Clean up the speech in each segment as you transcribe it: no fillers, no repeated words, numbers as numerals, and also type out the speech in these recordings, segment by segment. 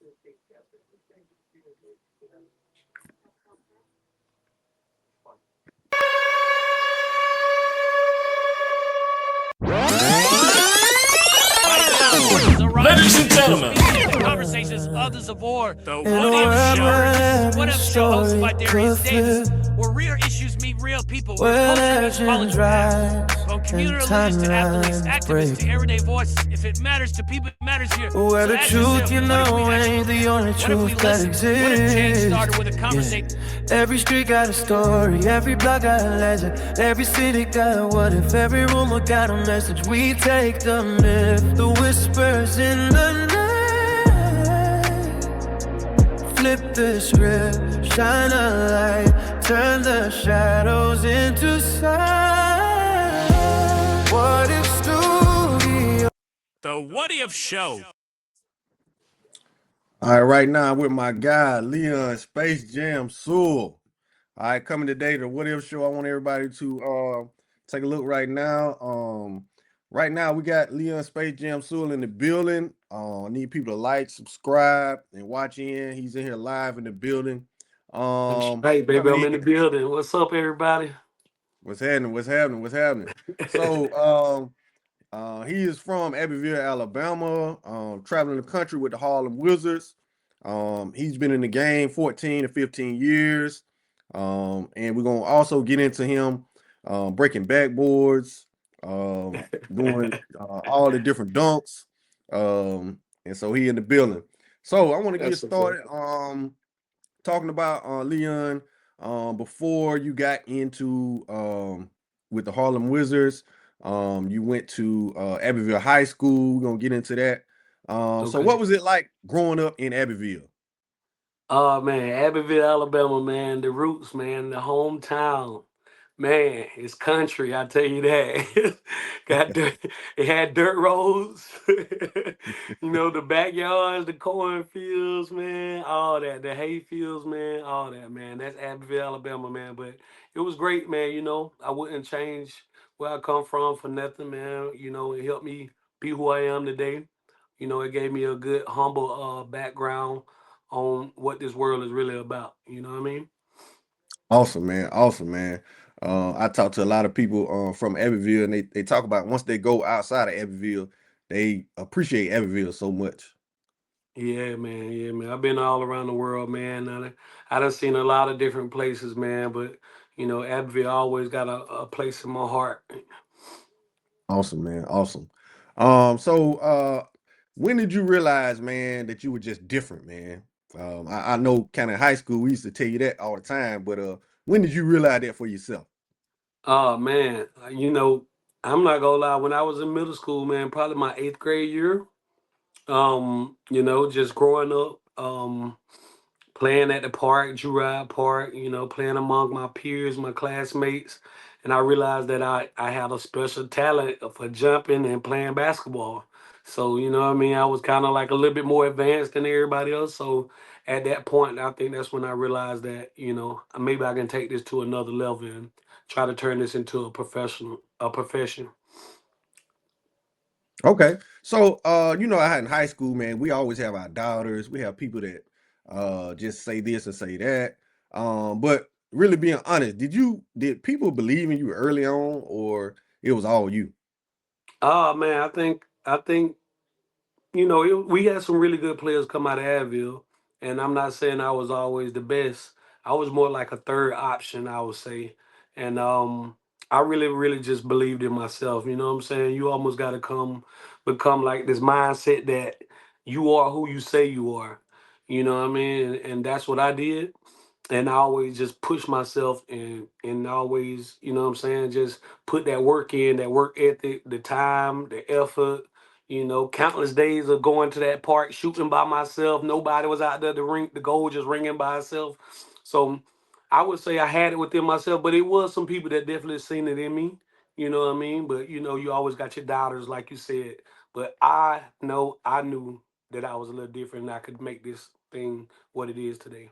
Ladies and gentlemen, Conversations, others of war. the What If Show, hosted by Darius Davis, where real issues meet real people, where culture meets politics. From community leaders to athletes, activists to everyday voices. If it matters to people, it matters here. Where the truth, you know, ain't the only truth that exists. What if change started with a conversation? Every street got a story, every block got a legend, every city got a what if, every rumor got a message. We take the myth, the whispers in the night, flip the script, shine a light, turn the shadows into sight. What if studio? The What If Show. All right, right now I'm with my guy, Leon Space Jam Sewell. All right, coming today to What If Show. I want everybody to take a look right now. Right now we got Leon Space Jam Sewell in the building. Need people to like, subscribe, and watch in. He's in here live in the building. Hey, baby, I'm in the building. What's up, everybody? What's happening? What's happening? What's happening? So he is from Abbeville, Alabama, traveling the country with the Harlem Wizards. He's been in the game 14 to 15 years. And we're going to also get into him breaking backboards, doing all the different dunks. And so he in the building. So I want to get started talking about Leon before you got into with the Harlem Wizards. You went to Abbeville High School. We're gonna get into that. So what was it like growing up in Abbeville? Oh man, Abbeville, Alabama, man, the roots, man, the hometown, man, it's country. I tell you that. Got dirt, it had dirt roads, the backyards, the cornfields, man, all that, the hay fields, man, all that, man. That's Abbeville, Alabama, man. But it was great, man. I wouldn't change where I come from for nothing, man. It helped me be who I am today. It gave me a good, humble background on what this world is really about. You know what I mean? Awesome, man. Awesome, man. I talk to a lot of people from Abbeville, and they talk about once they go outside of Abbeville, they appreciate Abbeville so much. Yeah, man. Yeah, man. I've been all around the world, man. I done seen a lot of different places, man. But Abbeville always got a place in my heart. Awesome, man. Awesome. So when did you realize, man, that you were just different, man? I know kind of high school, we used to tell you that all the time, but when did you realize that for yourself? Oh man, I'm not gonna lie. When I was in middle school, man, probably my 8th grade year. Just growing up, playing at the park, Juride Park, playing among my peers, my classmates. And I realized that I had a special talent for jumping and playing basketball. So, what I mean? I was kind of like a little bit more advanced than everybody else. So at that point, I think that's when I realized that, maybe I can take this to another level and try to turn this into a profession. Okay. So I had in high school, man, we always have our doubters. We have people that just say this and say that. But really being honest, did people believe in you early on, or it was all you? Oh man, I think we had some really good players come out of Abbeville, and I'm not saying I was always the best. I was more like a third option, I would say, and I really, really just believed in myself. You know what I'm saying? You almost got to become like this mindset that you are who you say you are. You know what I mean? And that's what I did. And I always just push myself and always, what I'm saying, just put that work in, that work ethic, the time, the effort, countless days of going to that park, shooting by myself. Nobody was out there, the goal just ringing by itself. So I would say I had it within myself, but it was some people that definitely seen it in me. You know what I mean? But you always got your doubters, like you said. But I knew that I was a little different and I could make this thing what it is today.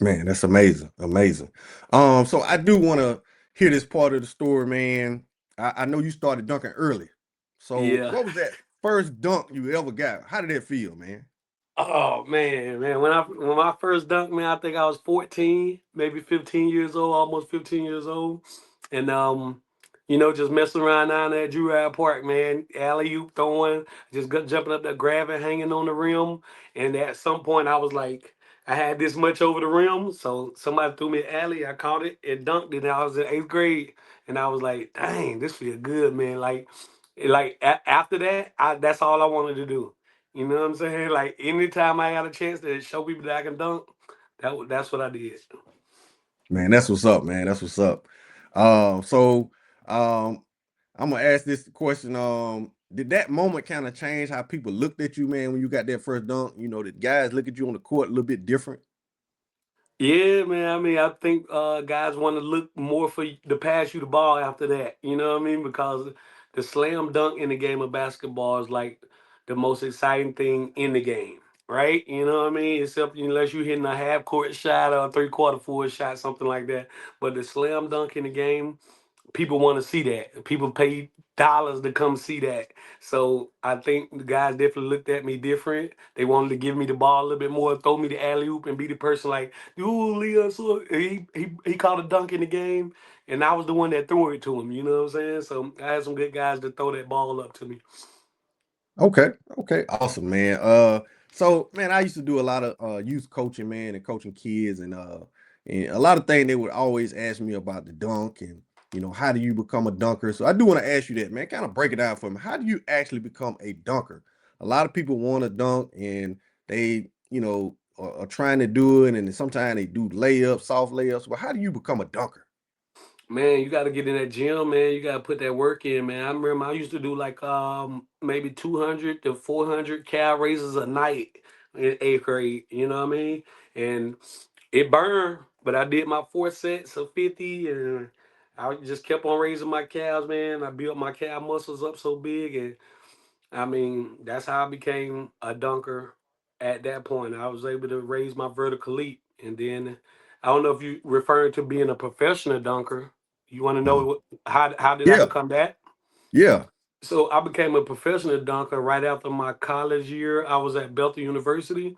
Man, that's amazing. Amazing. So I do want to hear this part of the story, man. I know you started dunking early. So Yeah. what was that first dunk you ever got? How did that feel, man? Oh man. When my first dunk, man, I think I was 14, maybe 15 years old, almost 15 years old. And just messing around down there at Jurad Park, man. Alley oop throwing, just jumping up there, grabbing, hanging on the rim. And at some point I was like, I had this much over the rim. So somebody threw me an alley, I caught it and dunked it. And I was in 8th grade. And I was like, dang, this feel good, man. After that, that's all I wanted to do. You know what I'm saying? Like anytime I got a chance to show people that I can dunk, that's what I did. Man, that's what's up, man. That's what's up. So I'm gonna ask this question. Did that moment kind of change how people looked at you, man, when you got that first dunk? You know, did guys look at you on the court a little bit different? Yeah, man. I mean, I think guys want to look more for to pass you the ball after that. You know what I mean? Because the slam dunk in the game of basketball is like the most exciting thing in the game, right? You know what I mean? Except unless you're hitting a half court shot or a 3/4 full shot, something like that. But the slam dunk in the game, people want to see that. People pay dollars to come see that. So I think the guys definitely looked at me different. They wanted to give me the ball a little bit more, throw me the alley oop, and be the person like, dude, Leon, so he caught a dunk in the game, and I was the one that threw it to him. You know what I'm saying? So I had some good guys to throw that ball up to me. Okay, okay, awesome, man. So man, I used to do a lot of youth coaching, man, and coaching kids, and a lot of things they would always ask me about the dunk and how do you become a dunker. So I do want to ask you that, man. Kind of break it down for me. How do you actually become a dunker? A lot of people want to dunk and they, are trying to do it, and sometimes they do layups, soft layups. But how do you become a dunker? Man, you got to get in that gym, man. You got to put that work in, man. I remember I used to do like maybe 200 to 400 cal raises a night in 8th grade. You know what I mean? And it burned, but I did my 4 sets of 50, and I just kept on raising my calves, man. I built my calf muscles up so big, and I mean that's how I became a dunker. At that point, I was able to raise my vertical leap, and then I don't know if you referring to being a professional dunker. You want to know Mhm. how did I Yeah, become that? yeah. So I became a professional dunker right after my college year. I was at Belton University,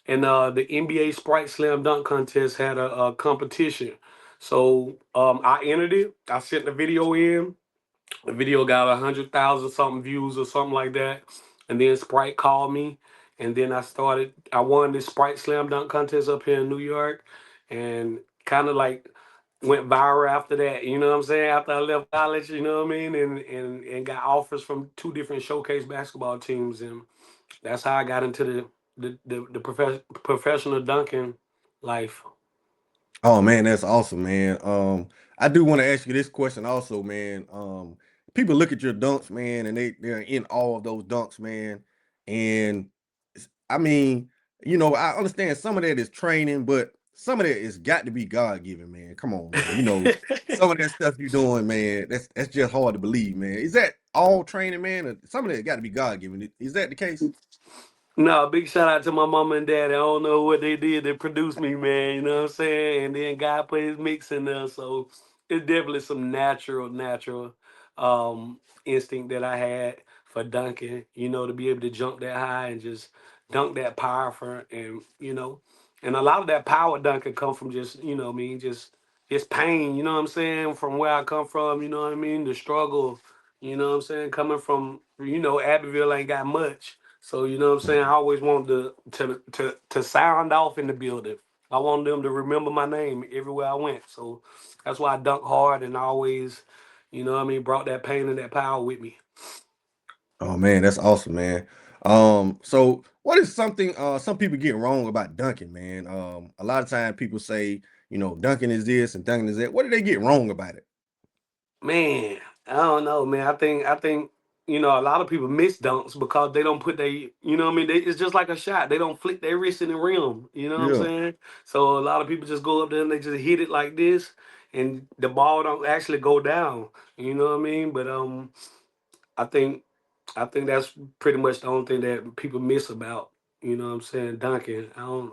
and the NBA Sprite Slam Dunk Contest had a competition. So I entered it. I sent the video in. The video got 100,000 something views or something like that. And then Sprite called me, and then I won this Sprite Slam Dunk Contest up here in New York, and kind of like went viral after that. You know what I'm saying? After I left college, you know what I mean, and got offers from 2 different showcase basketball teams, and that's how I got into the professional dunking life. Oh man, that's awesome, man. I do want to ask you this question also, man. People look at your dunks, man, and they're in all of those dunks, man. And I mean, I understand some of that is training, but some of that is got to be God given, man. Come on, man. Some of that stuff you're doing, man, that's just hard to believe, man. Is that all training, man? Or some of that got to be God given. Is that the case? No, big shout out to my mama and daddy. I don't know what they did to produce me, man. You know what I'm saying? And then God put his mix in there. So it's definitely some natural instinct that I had for dunking, to be able to jump that high and just dunk that powerful and a lot of that power dunking come from just, what I mean, just pain, you know what I'm saying, from where I come from, you know what I mean, the struggle, you know what I'm saying, coming from, Abbeville ain't got much. So you know what I'm saying. I always want to sound off in the building. I want them to remember my name everywhere I went. So that's why I dunk hard and I always, what I mean, brought that pain and that power with me. Oh man, that's awesome, man. So what is something some people get wrong about dunking, man? A lot of times people say, dunking is this and dunking is that. What do they get wrong about it? Man, I don't know, man. I think a lot of people miss dunks because they don't put they, what I mean. It's just like a shot. They don't flick their wrist in the rim. You know what I'm Yeah. saying? So a lot of people just go up there and they just hit it like this, and the ball don't actually go down. You know what I mean? But I think I think that's pretty much the only thing that people miss about, what I'm saying, dunking. I don't.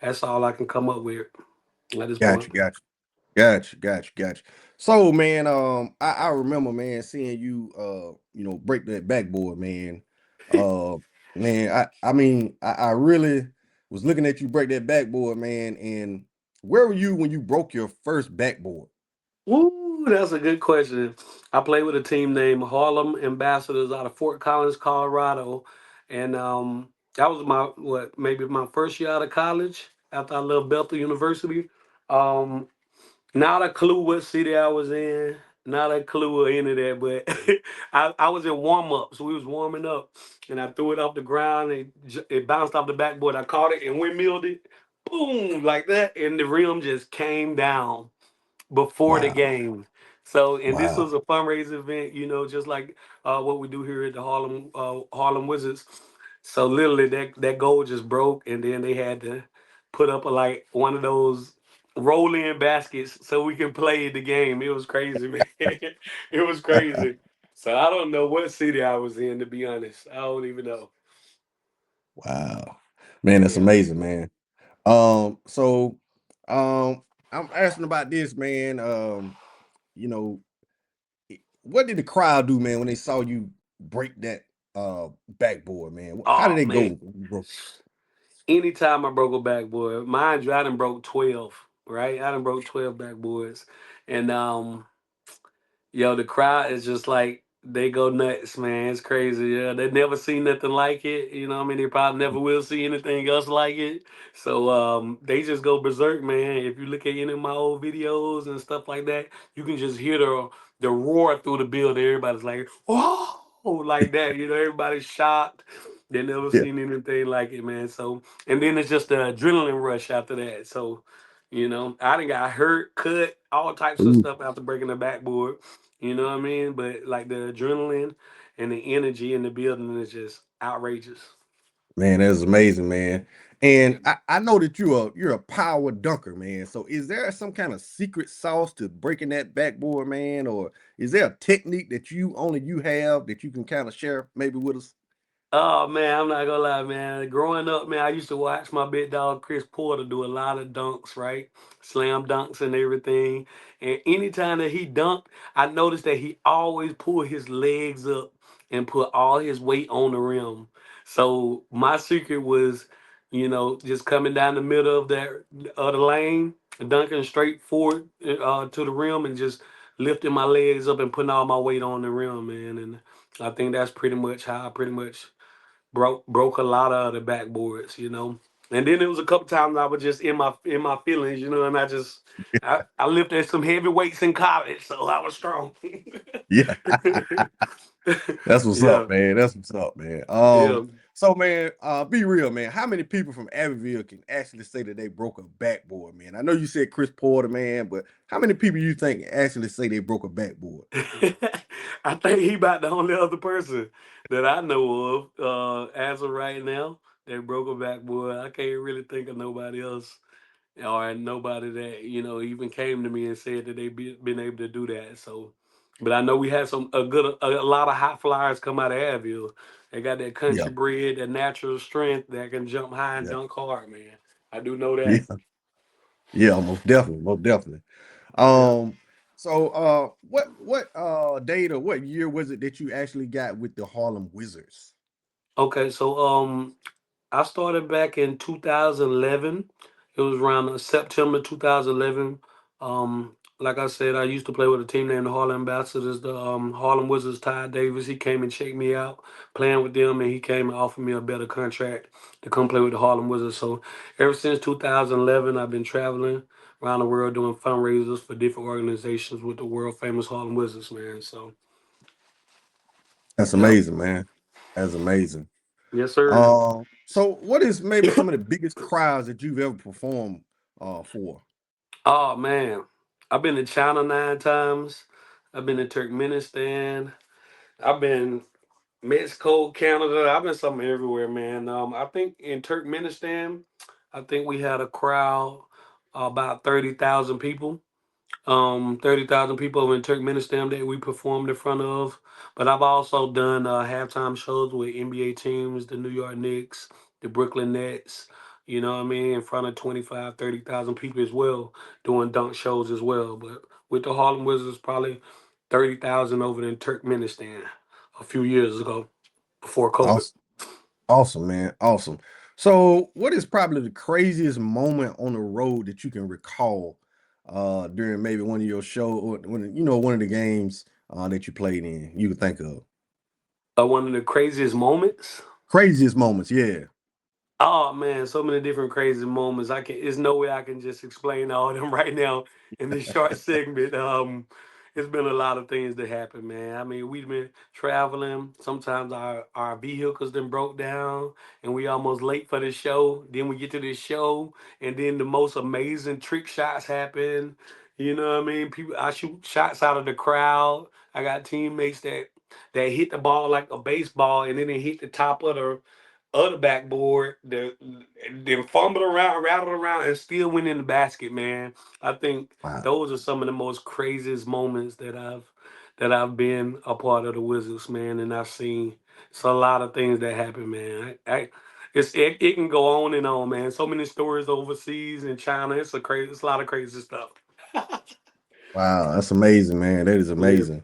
That's all I can come up with at this Gotcha, point. gotcha. Gotcha. So man, I remember, man, seeing you break that backboard, man. Uh Man, I really was looking at you break that backboard, man. And where were you when you broke your first backboard? Woo, that's a good question. I played with a team named Harlem Ambassadors out of Fort Collins, Colorado, and that was my maybe my first year out of college after I left Bethel University. Um, Not a clue what city I was in. Not a clue or any of that, but I was in warm up, so we was warming up, and I threw it off the ground. And it bounced off the backboard. I caught it and windmilled it, boom, like that, and the rim just came down before the Wow. game. So, and this Wow. was a fundraiser event, just like what we do here at the Harlem Wizards. So literally, that goal just broke, and then they had to put up like one of those roll-in baskets so we can play the game. It was crazy, man. It was crazy. So I don't know what city I was in, to be honest. I don't even know. Wow. Man, that's Yeah. amazing, man. So I'm asking about this, man. You know, what did the crowd do, man, when they saw you break that backboard, man? How did Oh they go man. when you broke? Anytime I broke a backboard, mind you, I done broke 12, right? I done broke 12 backboards. And yo, the crowd is just like they go nuts, man. It's crazy. Yeah, they never seen nothing like it. You know what I mean? They probably never will see anything else like it. So they just go berserk, man. If you look at any of my old videos and stuff like that, you can just hear the roar through the building. Everybody's like, "Whoa!" like that. Everybody's shocked. They never Yeah. seen anything like it, man. So and then it's just the adrenaline rush after that. So, I done got hurt, cut, all types of Ooh, stuff after breaking the backboard. You know what I mean? But like the adrenaline and the energy in the building is just outrageous. man, that's amazing, man. And I know that you're a power dunker, man. So is there some kind of secret sauce to breaking that backboard, man? Or is there a technique that only you have that you can kind of share maybe with us? Oh man, I'm not gonna lie, man. Growing up, man, I used to watch my big dog Chris Porter do a lot of dunks, right? Slam dunks and everything. And anytime that he dunked, I noticed that he always pulled his legs up and put all his weight on the rim. So my secret was, just coming down the middle of the lane, dunking straight forward to the rim, and just lifting my legs up and putting all my weight on the rim, man. And I think that's pretty much how I pretty much broke a lot of the backboards. And then it was a couple times I was just in my feelings, and I lifted some heavy weights in college, so I was strong. Yeah. That's what's Yeah, up, man. That's what's up, man. yeah. So man, be real, man. How many people from Abbeville can actually say that they broke a backboard, man? I know you said Chris Porter, man, but how many people you think actually say they broke a backboard? I think he about the only other person that I know of as of right now that broke a backboard. I can't really think of nobody else or nobody that even came to me and said that been able to do that. So, but I know we had a lot of high flyers come out of Abbeville. They got that Yeah, country bred, that natural strength that can jump high and yeah, dunk hard, man. I do know that. yeah, yeah, most definitely, most definitely. Yeah. Um, so what date or what year was it that you actually got with the Harlem Wizards? Okay, so I started back in 2011. It was around September 2011. Like I said, I used to play with a team named the Harlem Ambassadors, the Harlem Wizards. Ty Davis, he came and checked me out playing with them, and he came and offered me a better contract to come play with the Harlem Wizards. So ever since 2011, I've been traveling around the world doing fundraisers for different organizations with the world famous Harlem Wizards, man. So, That's yeah. amazing, man. That's amazing. Yes, sir. So what is maybe some of the biggest crowds that you've ever performed for? Oh man, I've been to China 9 times. I've been to Turkmenistan. I've been Mexico, Canada. I've been something everywhere, man. I think in Turkmenistan, I think we had a crowd about 30,000 people. 30,000 people over in Turkmenistan that we performed in front of. But I've also done halftime shows with NBA teams, the New York Knicks, the Brooklyn Nets, what I mean, in front of 25, 30,000 people as well, doing dunk shows as well. But with the Harlem Wizards, probably 30,000 over in Turkmenistan a few years ago before COVID. Awesome. Awesome, man. Awesome. So, what is probably the craziest moment on the road that you can recall during maybe one of your show or when one of the games that you played in you could think of? One of the craziest moments. Craziest moments, yeah. Oh man, so many different crazy moments. I can. There's no way I can just explain all of them right now in this short segment. It's been a lot of things that happen, man. I mean, we've been traveling. Sometimes our vehicles then broke down, and we almost late for the show. Then we get to this show, and then the most amazing trick shots happen. You know what I mean? People, I shoot shots out of the crowd. I got teammates that hit the ball like a baseball, and then they hit the top of the backboard, then fumbled around, rattled around, and still went in the basket, man. I think Wow. those are some of the most craziest moments that I've been a part of the Wizards, man, and I've seen. It's a lot of things that happen, man. It can go on and on, man. So many stories overseas in China. It's a lot of crazy stuff. Wow, that's amazing, man. That is Yeah. amazing.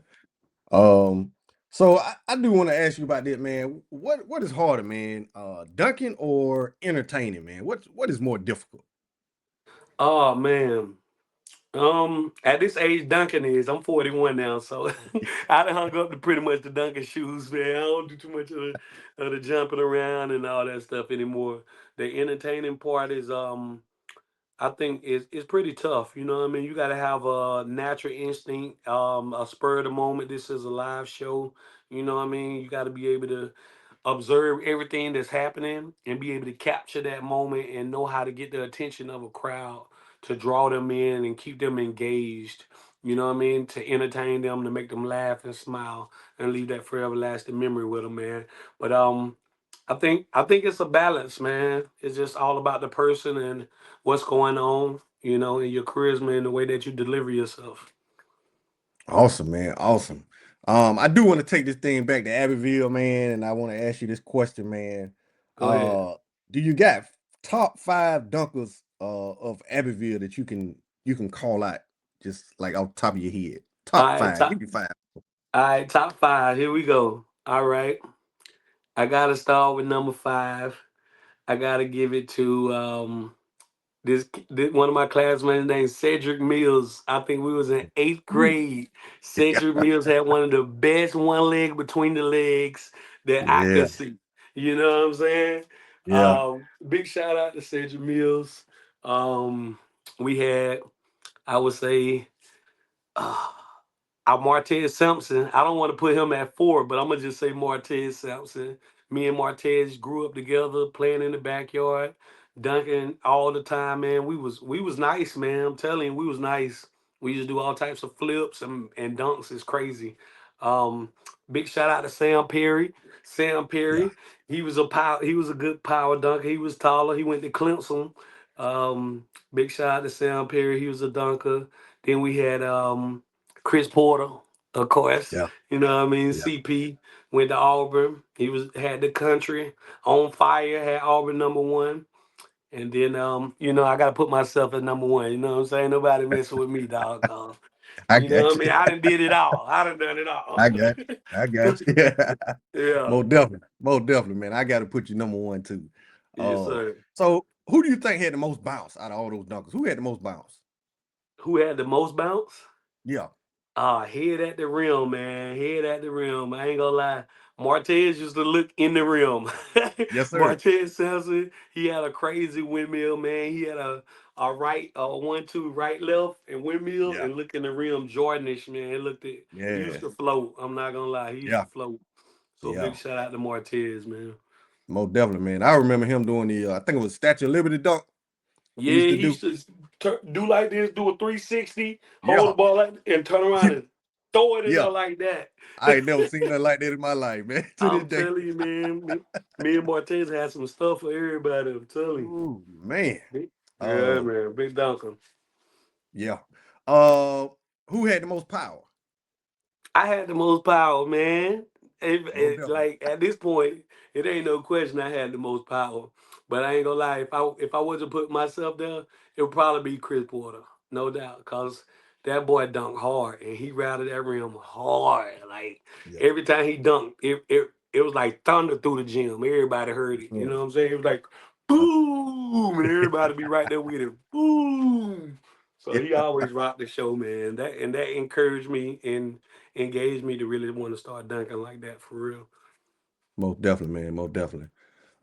Um, so I do want to ask you about that, man. What is harder, man? Dunking or entertaining, man? What is more difficult? Oh man. At this age, Duncan is. I'm 41 now, so I done hung up to pretty much the Duncan shoes, man. I don't do too much of the jumping around and all that stuff anymore. The entertaining part is, I think it's pretty tough. You know what I mean? You got to have a natural instinct, a spur of the moment. This is a live show. You know what I mean? You got to be able to observe everything that's happening and be able to capture that moment and know how to get the attention of a crowd to draw them in and keep them engaged. You know what I mean? To entertain them, to make them laugh and smile and leave that forever lasting memory with them, man. But I think it's a balance, man. It's just all about the person and what's going on, and your charisma and the way that you deliver yourself. Awesome, man. Awesome. I do want to take this thing back to Abbeville, man, and I want to ask you this question, man. Go ahead. Do you got top five dunkers of Abbeville that you can call out just like off the top of your head? All Top right, five. top. Give me five. All right, top five. Here we go. All right, I gotta start with number five. I gotta give it to this one of my classmates named Cedric Mills. I think we was in eighth Ooh. grade. Cedric Mills had one of the best one leg between the legs that I Yeah, could see. You know what I'm saying? yeah, Big shout out to Cedric Mills. We had, I would say, uh, Martez Sampson. I don't want to put him at four, but I'm gonna just say Martez Sampson. Me and Martez grew up together, playing in the backyard, dunking all the time. Man, we was nice, man. I'm telling you, we was nice. We used to do all types of flips and dunks. It's crazy. Um, Big shout out to Sam Perry. Sam yeah. Perry. He was a good power dunker. He was taller. He went to Clemson. Big shout out to Sam Perry. He was a dunker. Then we had Chris Porter, of course. Yeah, You know what I mean? yeah. CP went to Auburn. Had the country on fire, had Auburn number one. And then I gotta put myself at number one. You know what I'm saying? Nobody messing with me, dog. I You know got what I you. mean? I done did it all. I done done it all. I got you. I got you. Yeah. Yeah. Most definitely, man. I got to put you number one too. Yes, sir. So who do you think had the most bounce out of all those dunkers? Who had the most bounce? Who had the most bounce? Yeah. Head at the rim, man. Head at the rim. I ain't gonna lie. Martez used to look in the rim. Yes, sir. Martez Sampson, he had a crazy windmill, man. He had a right, 1-2, right, left, and windmill, Yeah. and look in the rim, Jordanish, man. He used Yeah. to float. I'm not gonna lie, he used to Yeah. float. So big Yeah. shout out to Martez, man. Most definitely, man. I remember him doing the I think it was Statue of Liberty dunk. He Yeah, used to he do. used to do like this, do a 360, hold the Yeah. ball like, and turn around and throw it in Yeah. there like that. I ain't never seen nothing like that in my life, man. To this I'm day. telling you, man. Me and Martez had some stuff for everybody. I'm telling Ooh, man. you. Yeah, Uh man. Big Duncan. yeah. Uh who had the most power? I had the most power, man. Most definitely. Like at this point, it ain't no question I had the most power. But I ain't gonna lie, if I wasn't put myself there, it would probably be Chris Porter, no doubt. Cause that boy dunked hard and he routed that rim hard. Like Yeah. every time he dunked, it was like thunder through the gym. Everybody heard it. You Yeah. know what I'm saying? It was like boom, and everybody be right there with it. Boom. So Yeah, he always rocked the show, man. That encouraged me and engaged me to really want to start dunking like that for real. most definitely, man. Most definitely.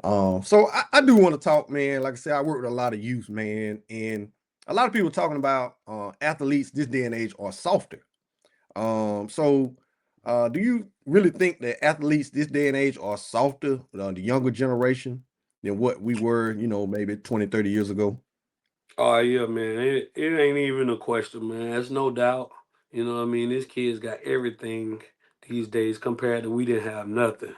So I do want to talk, man. Like I said, I work with a lot of youth, man, and a lot of people talking about athletes this day and age are softer. So do you really think that athletes this day and age are softer, the younger generation, than what we were, maybe 20, 30 years ago? Oh yeah, man. It ain't even a question, man. There's no doubt. You know what I mean? This kid's got everything these days compared to we didn't have nothing.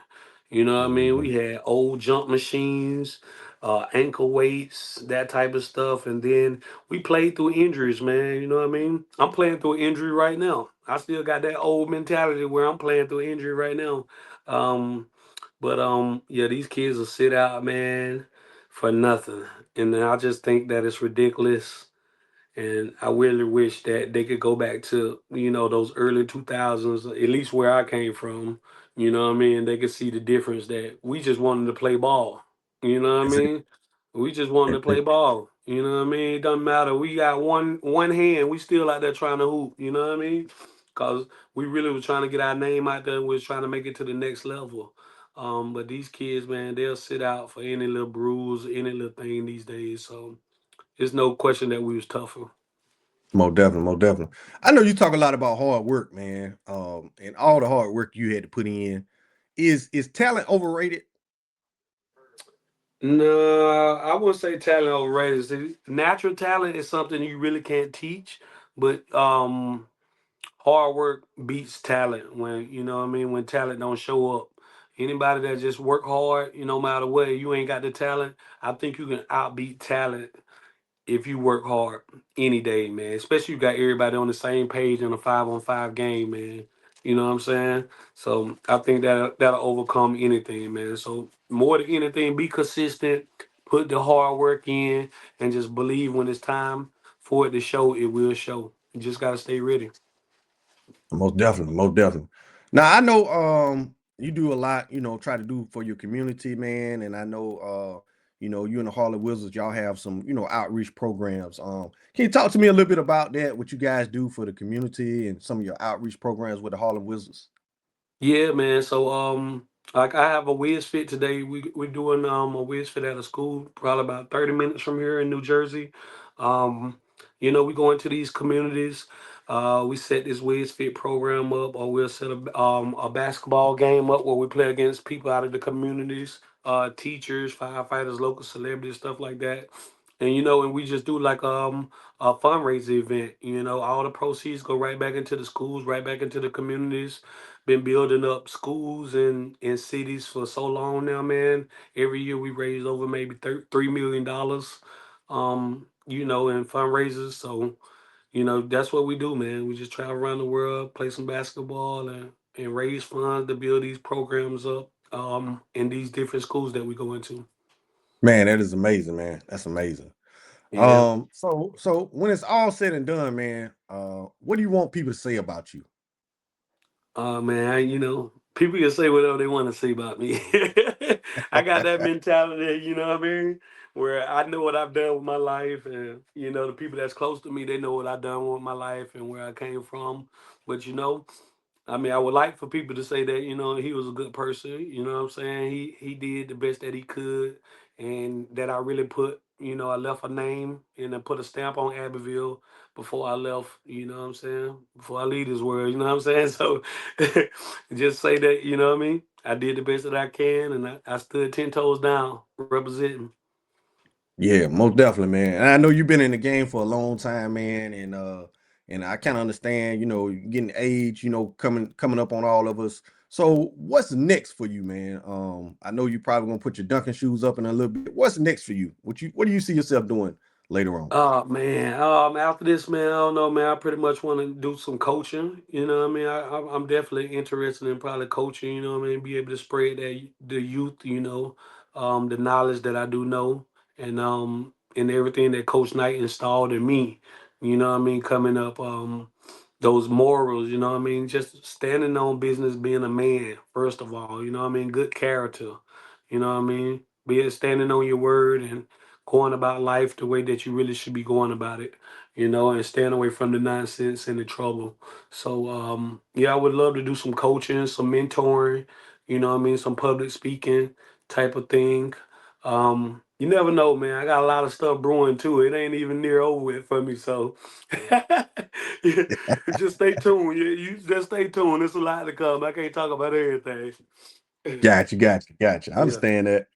You know what I mean? Mhm. We had old jump machines, ankle weights, that type of stuff, and then we played through injuries, man. You know what I mean? I'm playing through injury right now. I still got that old mentality where I'm playing through injury right now. Um, but yeah, these kids will sit out, man, for nothing. And then I just think that it's ridiculous. And I really wish that they could go back to, those early 2000s, at least where I came from. You know what I mean? They could see the difference that we just wanted to play ball. You know what I That's it. mean? We just wanted to That's play it. ball. You know what I mean? It doesn't matter. We got one hand. We still out there trying to hoop. You know what I mean? Cause we really was trying to get our name out there. We was trying to make it to the next level. But these kids, man, they'll sit out for any little bruise, any little thing these days. So it's no question that we was tougher. Most definitely, most definitely. I know you talk a lot about hard work, man. And all the hard work you had to put in. Is talent overrated? No, I wouldn't say talent overrated. See, natural talent is something you really can't teach, but hard work beats talent when what I mean when talent don't show up. Anybody that just work hard, no matter what, you ain't got the talent. I think you can outbeat talent if you work hard any day, man. Especially you got everybody on the same page in a 5-on-5 game, man. You know what I'm saying? So I think that'll overcome anything, man. So more than anything, be consistent, put the hard work in, and just believe when it's time for it to show, it will show. You just gotta stay ready. Most definitely, most definitely. Now I know you do a lot, try to do for your community, man. And I know you and the Harlem Wizards, y'all have some, outreach programs. Can you talk to me a little bit about that, what you guys do for the community and some of your outreach programs with the Harlem Wizards? Yeah, man. So like I have a Wiz Fit today. We're doing a Wiz Fit at a school, probably about 30 minutes from here in New Jersey. Um, we go into these communities. We set this Wiz Fit program up, or we'll set a basketball game up where we play against people out of the communities, teachers, firefighters, local celebrities, stuff like that. And we just do like a fundraiser event. All the proceeds go right back into the schools, right back into the communities. Been building up schools in cities for so long now, man. Every year we raise over maybe $3 million, in fundraisers. So, that's what we do, man. We just travel around the world, play some basketball, and raise funds to build these programs up in these different schools that we go into. Man, that is amazing, man. That's amazing. Yeah. So when it's all said and done, man, what do you want people to say about you? Man, people can say whatever they want to say about me. I got that mentality, you know what I mean? Where I know what I've done with my life, and the people that's close to me, they know what I've done with my life and where I came from. But I mean, I would like for people to say that, he was a good person. You know what I'm saying? He did the best that he could, and that I really I left a name and I put a stamp on Abbeville before I left, you know what I'm saying? Before I leave this world, you know what I'm saying? So just say that, you know what I mean? I did the best that I can, and I stood 10 toes down representing. Yeah, most definitely, man. And I know you've been in the game for a long time, man, and I kind of understand, getting age, coming up on all of us. So what's next for you, man? I know you probably gonna put your dunking shoes up in a little bit. What's next for you? What do you see yourself doing later on? Oh man, after this, man, I don't know, man. I pretty much want to do some coaching. You know what I mean? I'm definitely interested in probably coaching. You know what I mean? Be able to spread the youth. The knowledge that I do know, and everything that Coach Knight installed in me. You know what I mean? Coming up, those morals, you know what I mean? Just standing on business, being a man, first of all, you know what I mean? Good character, you know what I mean? Being standing on your word and going about life the way that you really should be going about it, you know, and staying away from the nonsense and the trouble. So, yeah, I would love to do some coaching, some mentoring, you know what I mean? Some public speaking type of thing. You never know, man. I got a lot of stuff brewing too. It ain't even near over with for me. So just stay tuned. You just stay tuned. There's a lot to come. I can't talk about everything. Gotcha. I Yeah. understand that.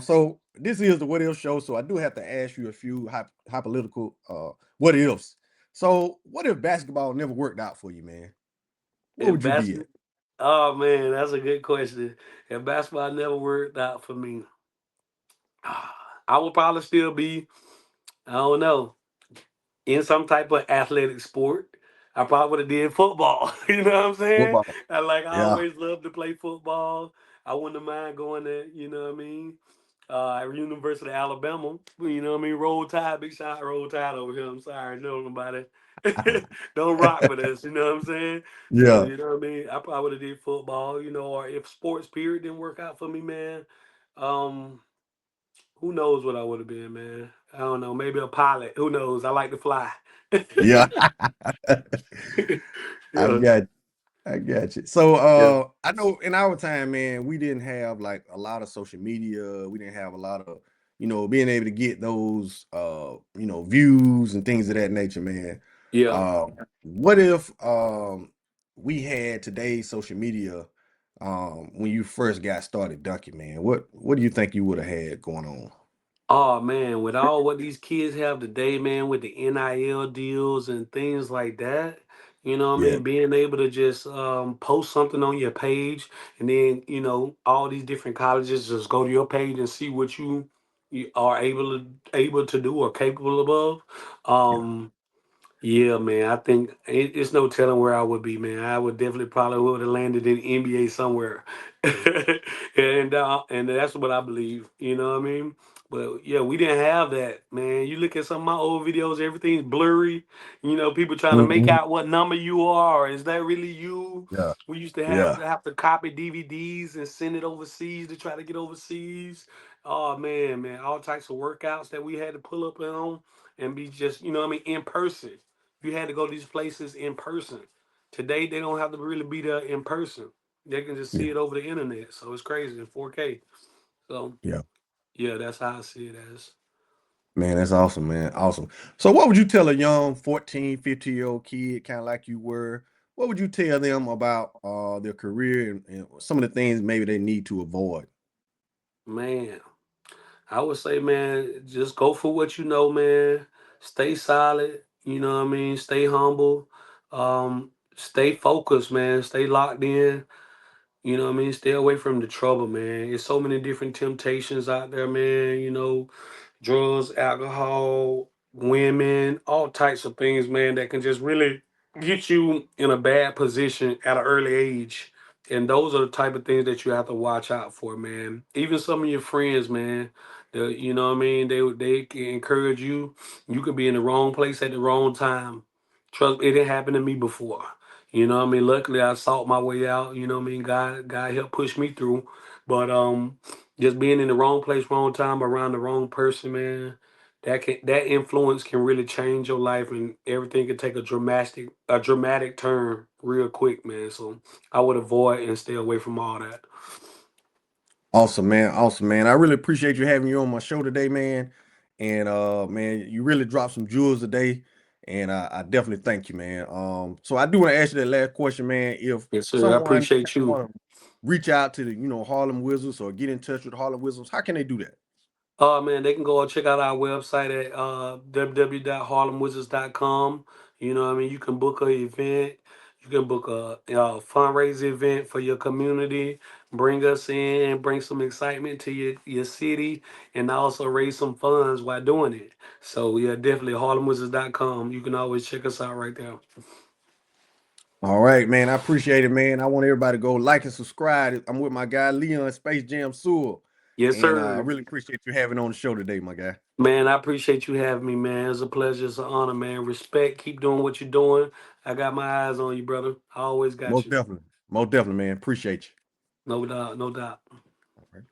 So this is the what if show. So I do have to ask you a few hypothetical what ifs. So what if basketball never worked out for you, man? Where If would you be at? basketball, oh man, that's a good question. If basketball never worked out for me, I would probably still be, I don't know, in some type of athletic sport. I probably would have did football. You know what I'm saying? Football. I Yeah. always loved to play football. I wouldn't mind going there, you know what I mean? At University of Alabama, you know what I mean? Roll Tide, big shot, Roll Tide over here. I'm sorry, no nobody. Don't rock with us, you know what I'm saying? So, Yeah. you know what I mean? I probably would have did football, you know, or if sports period didn't work out for me, man. Um, who knows what I would have been, man? I don't know. Maybe a pilot. Who knows? I like to fly. Yeah. I Yeah, got I got you. So yeah, I know in our time, man, we didn't have like a lot of social media. We didn't have a lot of, being able to get those views and things of that nature, man. yeah. Uh what if we had today's social media when you first got started dunking, man? What do you think you would have had going on? Oh man, with all what these kids have today, man, with the NIL deals and things like that, you know what I Yeah, mean? Being able to just post something on your page and then, you know, all these different colleges just go to your page and see what you are able to do or capable of. yeah, Yeah, man. I think it's no telling where I would be, man. I would definitely probably would have landed in the NBA somewhere, and that's what I believe. You know what I mean? But yeah, we didn't have that, man. You look at some of my old videos, everything's blurry. You know, people trying to make mhm, out what number you are. Or is that really you? yeah, We used to have yeah, have to copy DVDs and send it overseas to try to get overseas. Oh man, all types of workouts that we had to pull up on and be just, you know what I mean, in person. You had to go to these places in person. Today they don't have to really be there in person. They can just yeah, see it over the internet. So it's crazy in 4K. So yeah. yeah, that's how I see it as. Man, that's awesome, man. Awesome. So what would you tell a young 14, 15-year-old kid, kind of like you were? What would you tell them about their career and some of the things maybe they need to avoid? Man, I would say, man, just go for what you know, man. Stay solid. You know what I mean? Stay humble. Stay focused, man. Stay locked in. You know what I mean? Stay away from the trouble, man. There's so many different temptations out there, man. You know, drugs, alcohol, women, all types of things, man, that can just really get you in a bad position at an early age. And those are the type of things that you have to watch out for, man. Even some of your friends, man, you know what I mean? They can encourage you. You could be in the wrong place at the wrong time. Trust me, it didn't happen to me before. You know what I mean? Luckily I sought my way out. You know what I mean? God helped push me through. But just being in the wrong place, wrong time, around the wrong person, man, that influence can really change your life, and everything can take a dramatic turn real quick, man. So I would avoid and stay away from all that. Awesome, man. Awesome, man. I really appreciate you having you on my show today, man. And man, you really dropped some jewels today. And I definitely thank you, man. So I do want to ask you that last question, man. If Yes, sir. I someone appreciate you. want to reach out to the, Harlem Wizards or get in touch with Harlem Wizards, how can they do that? Oh man, they can go and check out our website at www.harlemwizards.com. You know what I mean? You can book an event. You can book a fundraiser event for your community. Bring us in, bring some excitement to your city, and also raise some funds while doing it. So yeah, definitely harlemwizards.com. You can always check us out right there. All right, man. I appreciate it, man. I want everybody to go like and subscribe. I'm with my guy Leon Space Jam Sewell. Yes, And I sir. really appreciate you having on the show today, my guy. Man, I appreciate you having me, man. It's a pleasure. It's an honor, man. Respect. Keep doing what you're doing. I got my eyes on you, brother. I always got Most you. definitely. Most definitely, man. Appreciate you. No doubt. No doubt. All right.